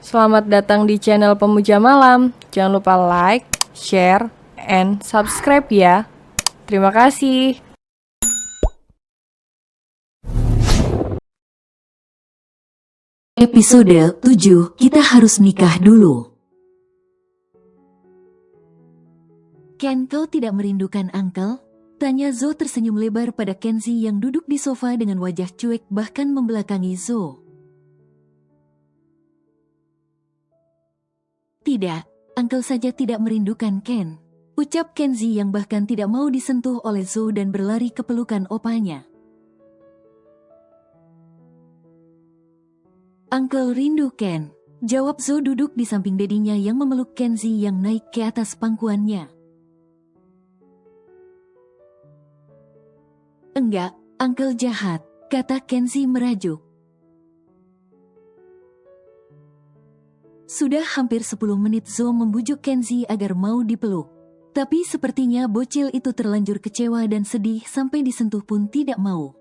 Selamat datang di channel Pemuja Malam. Jangan lupa like, share, and subscribe ya. Terima kasih. Episode 7, Kita Harus Nikah Dulu. Ken, kau tidak merindukan Uncle? Tanya Zo tersenyum lebar pada Kenzie yang duduk di sofa dengan wajah cuek bahkan membelakangi Zo. Tidak, Uncle saja tidak merindukan Ken, ucap Kenzie yang bahkan tidak mau disentuh oleh Zo dan berlari ke pelukan opanya. Uncle rindu Ken, jawab Zo duduk di samping dedinya yang memeluk Kenzie yang naik ke atas pangkuannya. Enggak, Uncle jahat, kata Kenzie merajuk. Sudah hampir 10 menit Zo membujuk Kenzie agar mau dipeluk. Tapi sepertinya bocil itu terlanjur kecewa dan sedih sampai disentuh pun tidak mau.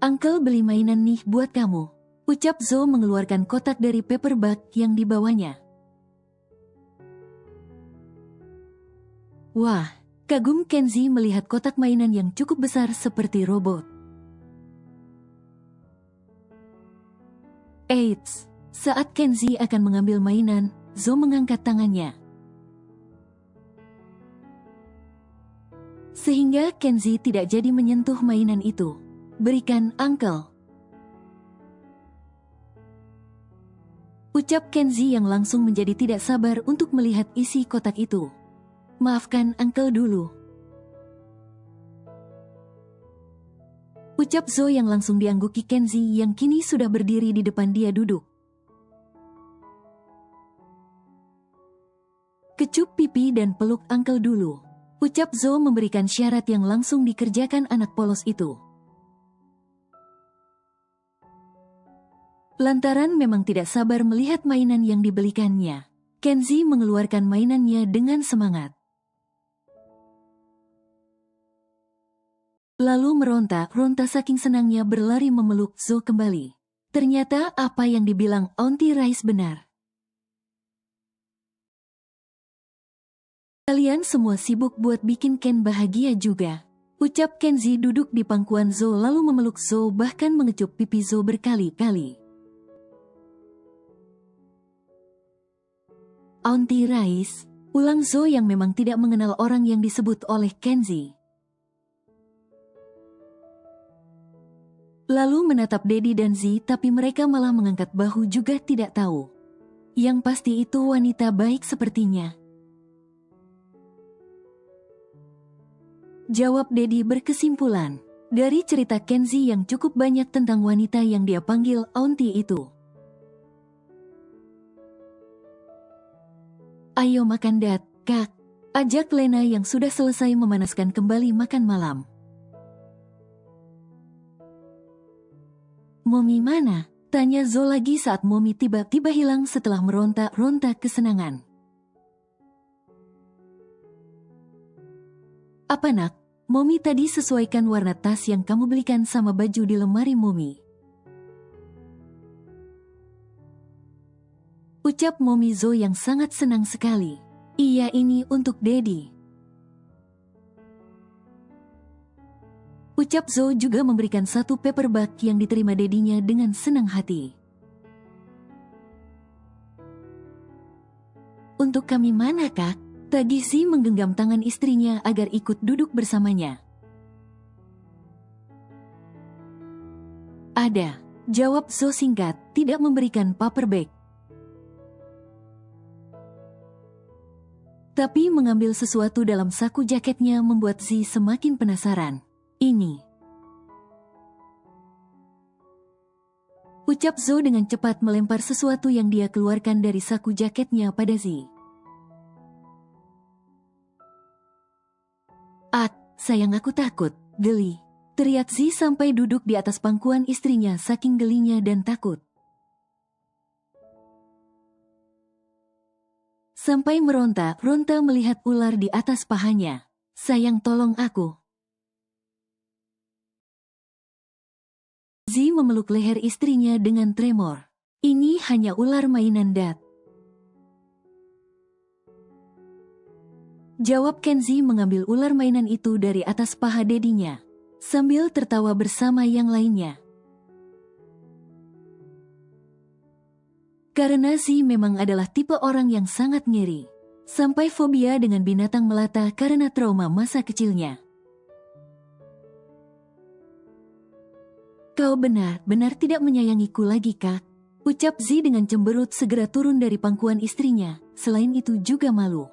Uncle beli mainan nih buat kamu, ucap Zo mengeluarkan kotak dari paper bag yang dibawanya. Wah, kagum Kenzie melihat kotak mainan yang cukup besar seperti robot. Eits, saat Kenzie akan mengambil mainan, Zo mengangkat tangannya. Sehingga Kenzie tidak jadi menyentuh mainan itu. Berikan, Uncle, ucap Kenzie yang langsung menjadi tidak sabar untuk melihat isi kotak itu. Maafkan Uncle dulu, ucap Zo yang langsung diangguki Kenzie yang kini sudah berdiri di depan dia duduk. Kecup pipi dan peluk Uncle dulu, ucap Zo memberikan syarat yang langsung dikerjakan anak polos itu. Lantaran memang tidak sabar melihat mainan yang dibelikannya, Kenzie mengeluarkan mainannya dengan semangat. Lalu meronta-ronta saking senangnya berlari memeluk Zo kembali. Ternyata apa yang dibilang Auntie Rice benar. Kalian semua sibuk buat bikin Ken bahagia juga, ucap Kenzie duduk di pangkuan Zo lalu memeluk Zo bahkan mengecup pipi Zo berkali-kali. Auntie Rice, ulang Zo yang memang tidak mengenal orang yang disebut oleh Kenzie. Lalu menatap Daddy dan Z tapi mereka malah mengangkat bahu juga tidak tahu. Yang pasti itu wanita baik sepertinya, jawab Daddy berkesimpulan dari cerita Kenzie yang cukup banyak tentang wanita yang dia panggil Auntie itu. Ayo makan Kak, ajak Lena yang sudah selesai memanaskan kembali makan malam. Mommy mana? Tanya Zo lagi saat Mommy tiba-tiba hilang setelah meronta-ronta kesenangan. Apa nak? Mommy tadi sesuaikan warna tas yang kamu belikan sama baju di lemari Mommy, ucap Mommy Zo yang sangat senang sekali. Iya, ini untuk Daddy, ucap Zo juga memberikan satu paper bag yang diterima dedinya dengan senang hati. Untuk kami mana kak? Tagih Si menggenggam tangan istrinya agar ikut duduk bersamanya. Ada, jawab Zo singkat, tidak memberikan paper bag. Tapi mengambil sesuatu dalam saku jaketnya membuat Z semakin penasaran. Ini, ucap Zo dengan cepat melempar sesuatu yang dia keluarkan dari saku jaketnya pada Z. Sayang aku takut, geli, teriak Z sampai duduk di atas pangkuan istrinya saking gelinya dan takut. Sampai meronta-ronta melihat ular di atas pahanya. Sayang tolong aku. Zi memeluk leher istrinya dengan tremor. Ini hanya ular mainan Dat. Jawab Kenzi mengambil ular mainan itu dari atas paha dedinya, sambil tertawa bersama yang lainnya. Karena Zi memang adalah tipe orang yang sangat ngeri, sampai fobia dengan binatang melata karena trauma masa kecilnya. Kau benar-benar tidak menyayangiku lagi, Kak. Ucap Zi dengan cemberut segera turun dari pangkuan istrinya, selain itu juga malu.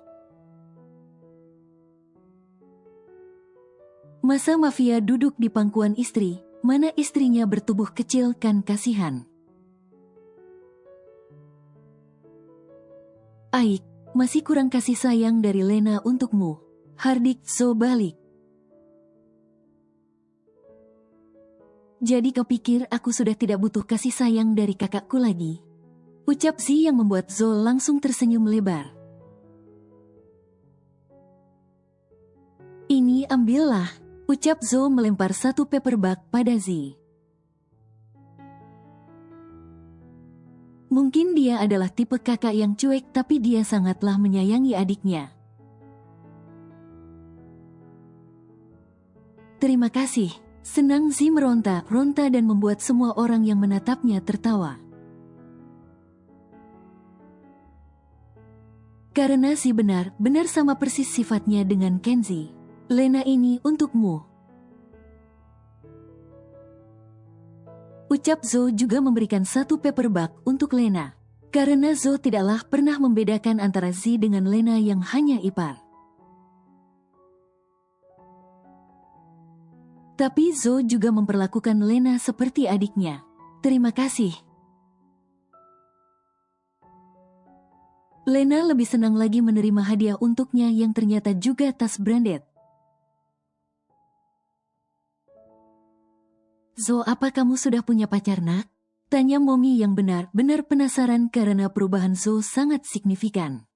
Masa mafia duduk di pangkuan istri, mana istrinya bertubuh kecil kan kasihan. Aik, masih kurang kasih sayang dari Lena untukmu. Hardik Zo balik. Jadi kau pikir aku sudah tidak butuh kasih sayang dari kakakku lagi? Ucap Zi yang membuat Zo langsung tersenyum lebar. Ini ambillah. Ucap Zo melempar satu paperback pada Zi. Mungkin dia adalah tipe kakak yang cuek tapi dia sangatlah menyayangi adiknya. Terima kasih. Senang Zi meronta-ronta dan membuat semua orang yang menatapnya tertawa. Karena Zi benar-benar sama persis sifatnya dengan Kenzi. Lena ini untukmu. Ucap Zo juga memberikan satu paperback untuk Lena. Karena Zo tidaklah pernah membedakan antara Zi dengan Lena yang hanya ipar. Tapi Zo juga memperlakukan Lena seperti adiknya. Terima kasih. Lena lebih senang lagi menerima hadiah untuknya yang ternyata juga tas branded. Zo, apa kamu sudah punya pacar, nak? Tanya Momi yang benar-benar penasaran karena perubahan Zo sangat signifikan.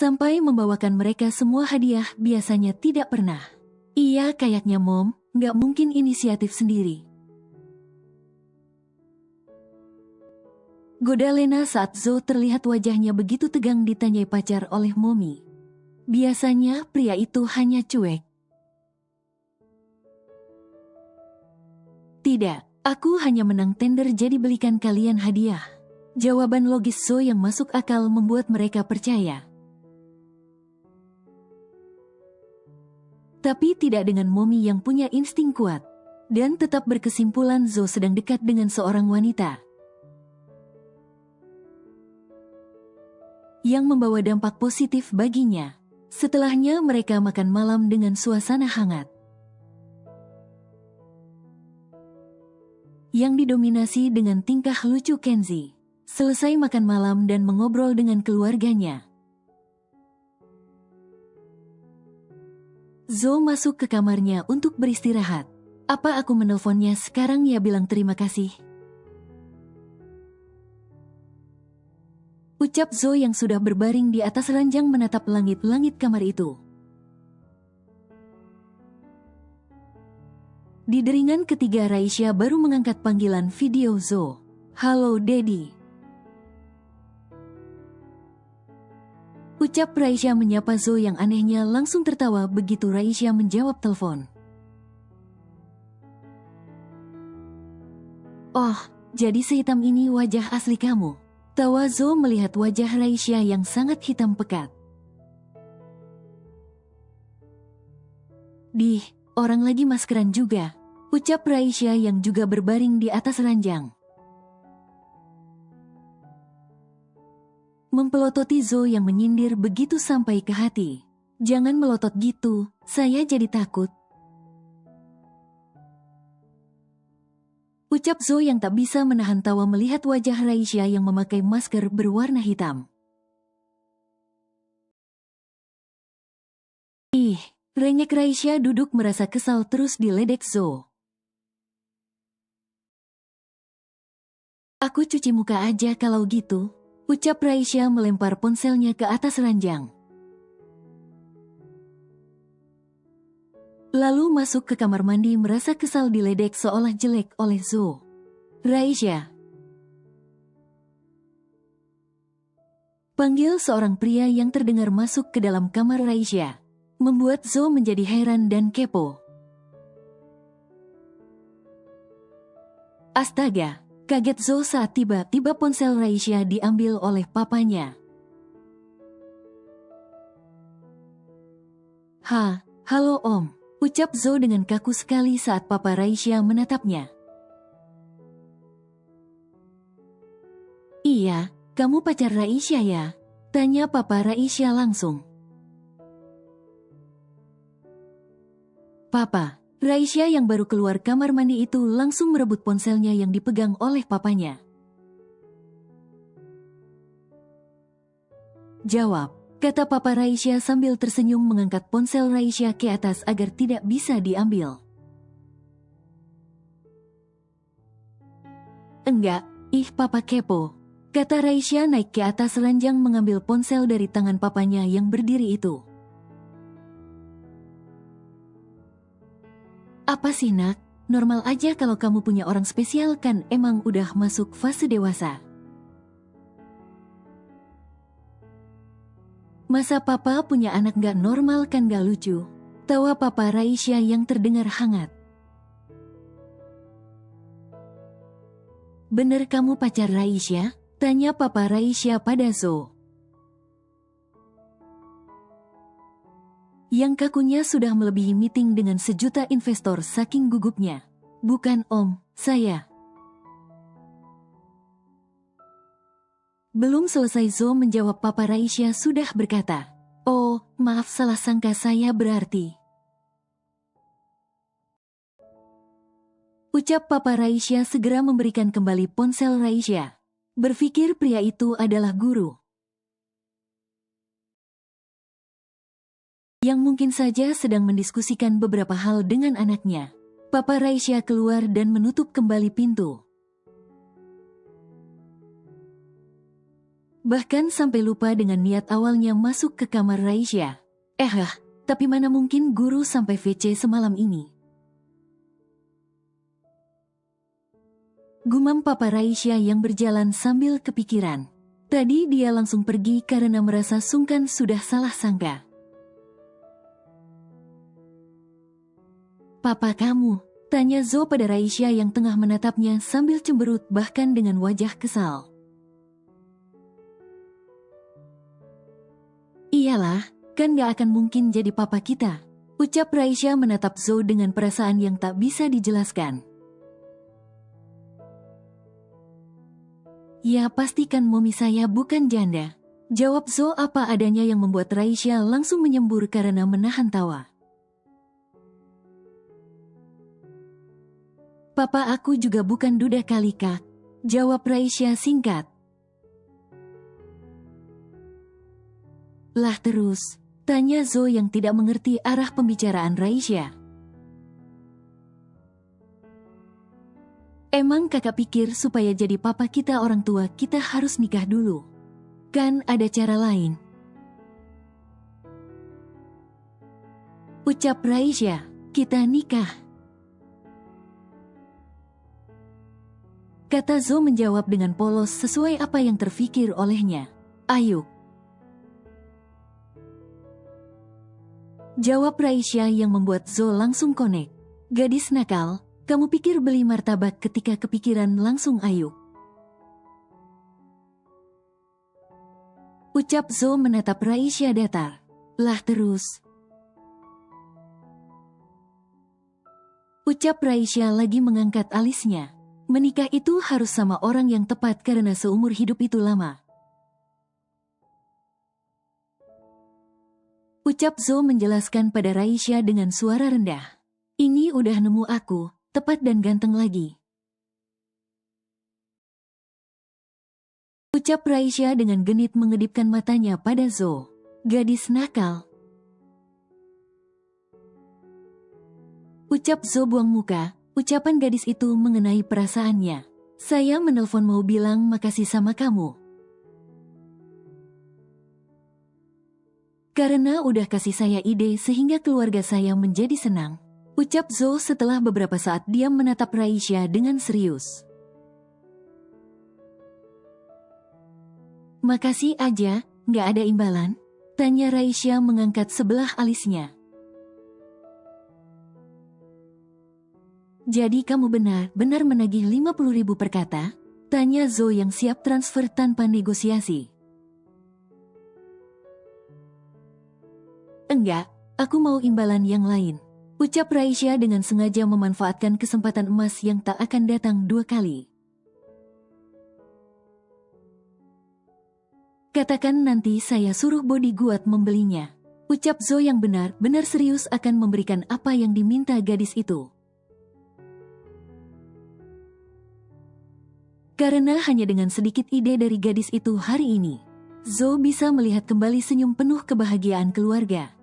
Sampai membawakan mereka semua hadiah biasanya tidak pernah. Iya, kayaknya Mom, nggak mungkin inisiatif sendiri. Goda Lena saat Zo terlihat wajahnya begitu tegang ditanyai pacar oleh Momi. Biasanya pria itu hanya cuek. Tidak, aku hanya menang tender jadi belikan kalian hadiah. Jawaban logis Zo yang masuk akal membuat mereka percaya. Tapi tidak dengan Momi yang punya insting kuat. Dan tetap berkesimpulan Zo sedang dekat dengan seorang wanita. Yang membawa dampak positif baginya. Setelahnya mereka makan malam dengan suasana hangat. Yang didominasi dengan tingkah lucu Kenzi. Selesai makan malam dan mengobrol dengan keluarganya. Zo masuk ke kamarnya untuk beristirahat. Apa aku menelponnya sekarang ya bilang terima kasih? Ucap Zo yang sudah berbaring di atas ranjang menatap langit-langit kamar itu. Di deringan ketiga Raisya baru mengangkat panggilan video Zo. Halo Daddy. Ucap Raisya menyapa Zo yang anehnya langsung tertawa begitu Raisya menjawab telepon. Oh, jadi sehitam ini wajah asli kamu. Tawa Zo melihat wajah Raisya yang sangat hitam pekat. Dih, orang lagi maskeran juga. Ucap Raisya yang juga berbaring di atas ranjang. Mempelototi Zo yang menyindir begitu sampai ke hati. Jangan melotot gitu, saya jadi takut. Ucap Zo yang tak bisa menahan tawa melihat wajah Raisya yang memakai masker berwarna hitam. Ih, rengek Raisya duduk merasa kesal terus diledek Zo. Aku cuci muka aja kalau gitu, ucap Raisya melempar ponselnya ke atas ranjang. lalu masuk ke kamar mandi merasa kesal diledek seolah jelek oleh Zo. Raisya. Panggil seorang pria yang terdengar masuk ke dalam kamar Raisya, membuat Zo menjadi heran dan kepo. Astaga, kaget Zo saat tiba-tiba ponsel Raisya diambil oleh papanya. Halo Om, ucap Zo dengan kaku sekali saat papa Raisya menatapnya. Iya, kamu pacar Raisya ya? Tanya papa Raisya langsung. Papa, Raisya yang baru keluar kamar mandi itu langsung merebut ponselnya yang dipegang oleh papanya. Jawab, kata papa Raisya sambil tersenyum mengangkat ponsel Raisya ke atas agar tidak bisa diambil. Enggak, papa kepo, kata Raisya naik ke atas ranjang mengambil ponsel dari tangan papanya yang berdiri itu. Apa sih nak, normal aja kalau kamu punya orang spesial kan emang udah masuk fase dewasa. Masa papa punya anak gak normal kan gak lucu? Tawa papa Raisya yang terdengar hangat. Bener kamu pacar Raisya? Tanya papa Raisya pada Zo. Yang kakunya sudah melebihi meeting dengan sejuta investor saking gugupnya. Bukan Om, saya. Belum selesai Zo menjawab papa Raisya sudah berkata, oh, maaf salah sangka saya berarti. Ucap papa Raisya segera memberikan kembali ponsel Raisya. Berpikir pria itu adalah guru. Yang mungkin saja sedang mendiskusikan beberapa hal dengan anaknya. Papa Raisya keluar dan menutup kembali pintu. Bahkan sampai lupa dengan niat awalnya masuk ke kamar Raisya. Tapi mana mungkin guru sampai VC semalam ini? Gumam papa Raisya yang berjalan sambil kepikiran. Tadi dia langsung pergi karena merasa sungkan sudah salah sangka. Papa kamu, tanya Zo pada Raisya yang tengah menatapnya sambil cemberut bahkan dengan wajah kesal. Iyalah, kan gak akan mungkin jadi papa kita, ucap Raisya menatap Zo dengan perasaan yang tak bisa dijelaskan. Ya pastikan mommy saya bukan janda, jawab Zo apa adanya yang membuat Raisya langsung menyembur karena menahan tawa. Papa aku juga bukan duda kali kak, jawab Raisya singkat. Lah terus, tanya Zo yang tidak mengerti arah pembicaraan Raisya. Emang kakak pikir supaya jadi papa kita orang tua kita harus nikah dulu? Kan ada cara lain. Ucap Raisya, kita nikah. Kata Zo menjawab dengan polos sesuai apa yang terfikir olehnya. Ayo. Jawab Raisya yang membuat Zo langsung konek. Gadis nakal, kamu pikir beli martabak ketika kepikiran langsung Ayuk? Ucap Zo menatap Raisya datar. Lah terus. Ucap Raisya lagi mengangkat alisnya. Menikah itu harus sama orang yang tepat karena seumur hidup itu lama. Ucap Zo menjelaskan pada Raisya dengan suara rendah. Ini udah nemu aku, tepat dan ganteng lagi. Ucap Raisya dengan genit mengedipkan matanya pada Zo. Gadis nakal. Ucap Zo buang muka. Ucapan gadis itu mengenai perasaannya. Saya menelpon mau bilang makasih sama kamu. Karena udah kasih saya ide sehingga keluarga saya menjadi senang. Ucap Zo setelah beberapa saat diam menatap Raisya dengan serius. Makasih aja, nggak ada imbalan? Tanya Raisya mengangkat sebelah alisnya. Jadi kamu benar-benar menagih 50.000 per kata? Tanya Zo yang siap transfer tanpa negosiasi. Enggak, aku mau imbalan yang lain. Ucap Raisya dengan sengaja memanfaatkan kesempatan emas yang tak akan datang dua kali. Katakan nanti saya suruh bodyguard membelinya. Ucap Zo yang benar-benar serius akan memberikan apa yang diminta gadis itu. Karena hanya dengan sedikit ide dari gadis itu hari ini, Zo bisa melihat kembali senyum penuh kebahagiaan keluarga.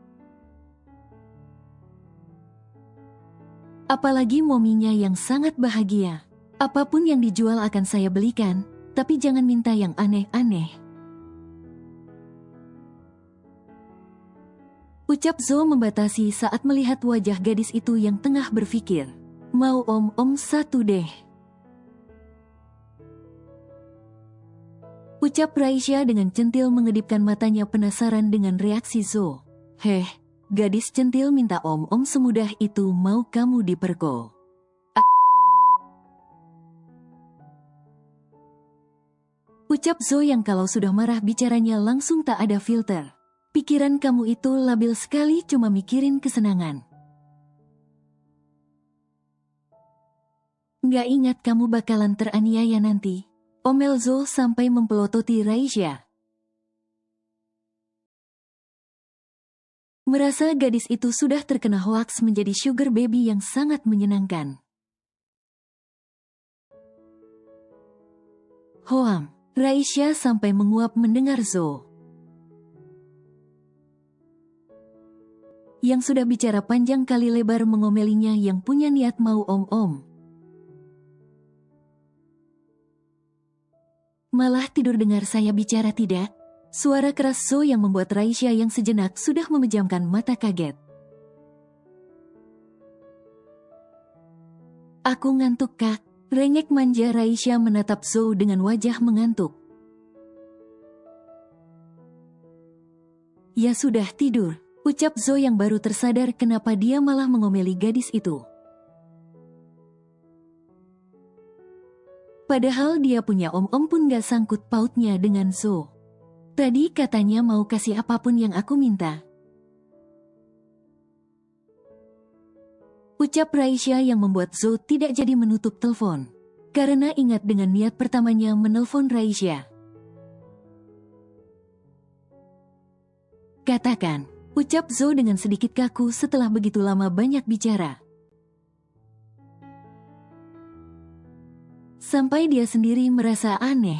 Apalagi mominya yang sangat bahagia. Apapun yang dijual akan saya belikan, tapi jangan minta yang aneh-aneh. Ucap Zo membatasi saat melihat wajah gadis itu yang tengah berpikir. Mau om satu deh. Ucap Raisya dengan centil mengedipkan matanya penasaran dengan reaksi Zo. Heh, gadis centil minta om semudah itu mau kamu diperko. Ucap Zo yang kalau sudah marah bicaranya langsung tak ada filter. Pikiran kamu itu labil sekali cuma mikirin kesenangan. Nggak ingat kamu bakalan teraniaya nanti. Omel Zo sampai mempelototi Raisya. Merasa gadis itu sudah terkena hoaks menjadi sugar baby yang sangat menyenangkan. Hoam, Raisya sampai menguap mendengar Zo yang sudah bicara panjang kali lebar mengomelinya yang punya niat mau om. Malah tidur dengar saya bicara tidak? Suara keras Zo yang membuat Raisya yang sejenak sudah memejamkan mata kaget. Aku ngantuk kak, rengek manja Raisya menatap Zo dengan wajah mengantuk. Ya sudah tidur, ucap Zo yang baru tersadar kenapa dia malah mengomeli gadis itu. Padahal dia punya om pun gak sangkut pautnya dengan Zo. Tadi katanya mau kasih apapun yang aku minta. Ucap Raisya yang membuat Zo tidak jadi menutup telepon. Karena ingat dengan niat pertamanya menelpon Raisya. Katakan, ucap Zo dengan sedikit kaku setelah begitu lama banyak bicara. Sampai dia sendiri merasa aneh,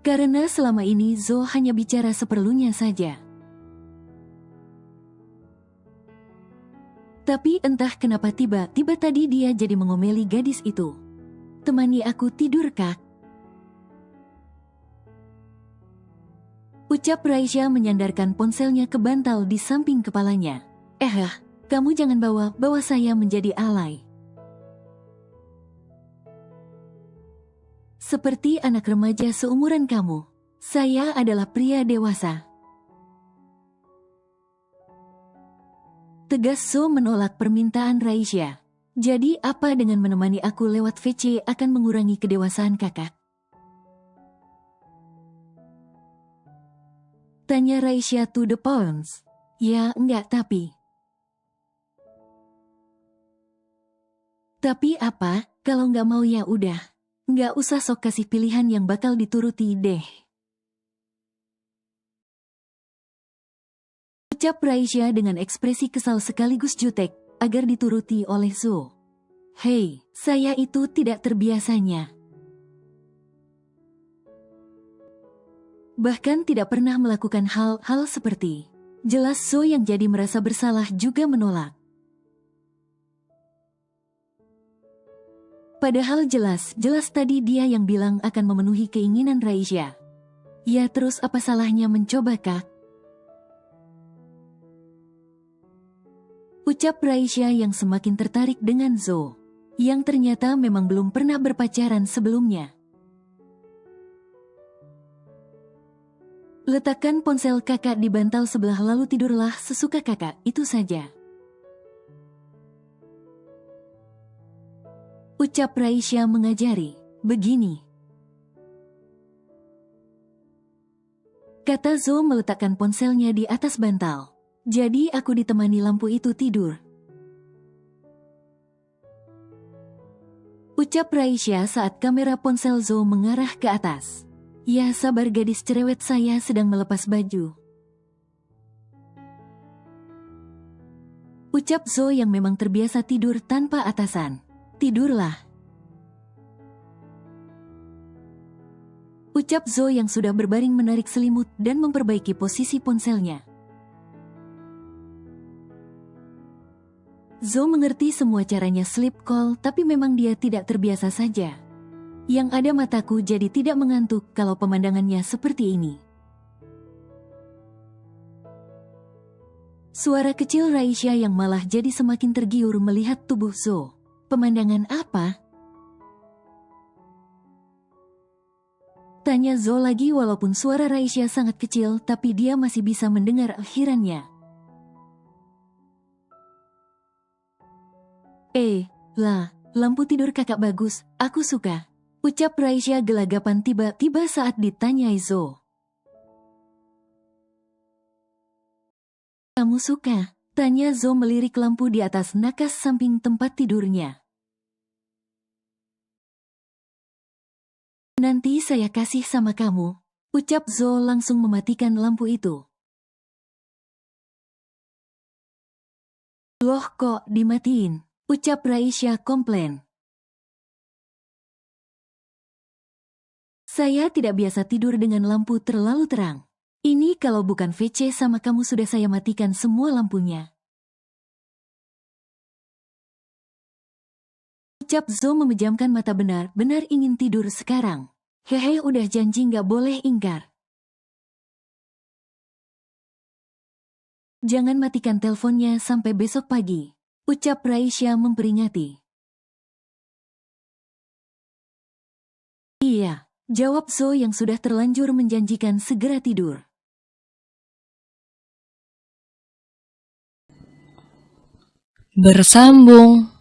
karena selama ini Zo hanya bicara seperlunya saja. Tapi entah kenapa tiba-tiba tadi dia jadi mengomeli gadis itu. Temani aku tidur kak. Ucap Raisya menyandarkan ponselnya ke bantal di samping kepalanya. Kamu jangan bawa saya menjadi alay. Seperti anak remaja seumuran kamu, saya adalah pria dewasa. Tegas Zo menolak permintaan Raisya. Jadi apa dengan menemani aku lewat VC akan mengurangi kedewasaan kakak? Tanya Raisya to the pounds. Ya enggak tapi. Tapi apa, kalau nggak mau ya udah. Nggak usah sok kasih pilihan yang bakal dituruti deh. Ucap Raisya dengan ekspresi kesal sekaligus jutek, agar dituruti oleh Zo. Hei, saya itu tidak terbiasanya. Bahkan tidak pernah melakukan hal-hal seperti. Jelas Zo yang jadi merasa bersalah juga menolak. Padahal jelas tadi dia yang bilang akan memenuhi keinginan Raisya. Ya terus apa salahnya mencoba kak? Ucap Raisya yang semakin tertarik dengan Zo, yang ternyata memang belum pernah berpacaran sebelumnya. Letakkan ponsel kakak di bantal sebelah lalu tidurlah sesuka kakak, itu saja. Ucap Raisya mengajari, begini. Kata Zo meletakkan ponselnya di atas bantal. Jadi aku ditemani lampu itu tidur. Ucap Raisya saat kamera ponsel Zo mengarah ke atas. Ya sabar gadis cerewet, saya sedang melepas baju. Ucap Zo yang memang terbiasa tidur tanpa atasan. Tidurlah. Ucap Zo yang sudah berbaring menarik selimut dan memperbaiki posisi ponselnya. Zo mengerti semua caranya sleep call, tapi memang dia tidak terbiasa saja. Yang ada mataku jadi tidak mengantuk kalau pemandangannya seperti ini. Suara kecil Raisya yang malah jadi semakin tergiur melihat tubuh Zo. Pemandangan apa? Tanya Zo lagi walaupun suara Raisya sangat kecil tapi dia masih bisa mendengar akhirannya. Lampu tidur kakak bagus, aku suka. Ucap Raisya gelagapan tiba-tiba saat ditanyai Zo. Kamu suka? Tanya Zo melirik lampu di atas nakas samping tempat tidurnya. Nanti saya kasih sama kamu. Ucap Zo langsung mematikan lampu itu. Loh kok dimatiin? Ucap Raisya komplain. Saya tidak biasa tidur dengan lampu terlalu terang. Ini kalau bukan VC sama kamu sudah saya matikan semua lampunya. Ucap Zo memejamkan mata, benar-benar ingin tidur sekarang. Hehe, udah janji nggak boleh ingkar. Jangan matikan teleponnya sampai besok pagi. Ucap Raisya memperingati. Iya, jawab Zo yang sudah terlanjur menjanjikan segera tidur. Bersambung.